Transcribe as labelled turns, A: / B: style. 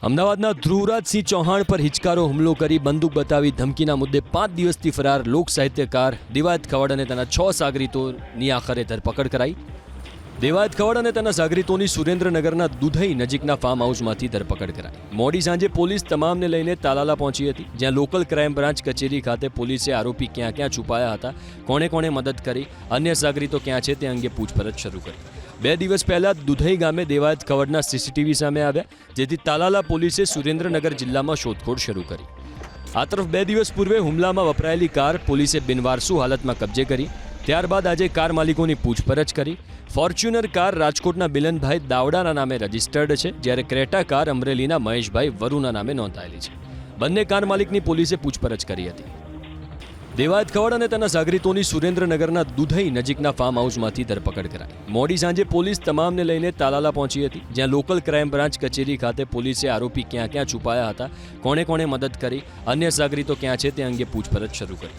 A: અમદાવાદના ધ્રુવરાજસિંહ ચૌહાણ પર હિચકારો હુમલો કરી બંદૂક બતાવી ધમકીના મુદ્દે 5 દિવસથી ફરાર લોક સાહિત્યકાર દેવાયત ખવડ અને તેના 6 સાગરીતોની આખરે ધરપકડ કરાઈ. દેવાયત ખવડ અને તેના સાગરીતોની સુરેન્દ્રનગરના દુધઈ નજીકના ફાર્મ હાઉસમાંથી ધરપકડ કરાઈ. મોડી સાંજે પોલીસ તમામને લઈને તાલાલા પહોંચી હતી, જ્યાં લોકલ ક્રાઇમ બ્રાન્ચ કચેરી ખાતે પોલીસે આરોપી ક્યાં ક્યાં છુપાયા હતા, કોણે કોણે મદદ કરી, અન્ય સાગરીતો ક્યાં છે તે અંગે પૂછપરછ શરૂ કરી. 2 દિવસ પહેલા દુધઈ ગામે દેવાયત ખવડના સીસીટીવી સામે આવ્યા, જેથી તાલાલા પોલીસે સુરેન્દ્રનગર જિલ્લામાં શોધખોળ શરૂ કરી. આ તરફ 2 દિવસ પૂર્વે હુમલામાં વપરાયેલી કાર પોલીસે બિનવારસુ હાલતમાં કબજે કરી. ત્યારબાદ આજે કાર માલિકોની પૂછપરછ કરી. ફોર્ચ્યુનર કાર રાજકોટના બિલનભાઈ દાવડાના નામે રજીસ્ટર્ડ છે, જ્યારે ક્રેટા કાર અમરેલીના મહેશભાઈ વરુના નામે નોંધાયેલી છે. બંને કાર માલિકની પોલીસે પૂછપરછ કરી હતી. દેવાયત ખવડ અને તેના સાગરીતોની સુરેન્દ્રનગરના દુધઈ નજીકના ફાર્મ હાઉસમાંથી ધરપકડ કરાઈ. મોડી સાંજે પોલીસ તમામને લઈને તાલાલા પહોંચી હતી, જ્યાં લોકલ ક્રાઇમ બ્રાન્ચ કચેરી ખાતે પોલીસે આરોપી ક્યાં ક્યાં છુપાયા હતા, કોણે કોણે મદદ કરી, અન્ય સાગરીતો ક્યાં છે તે અંગે પૂછપરછ શરૂ કરી.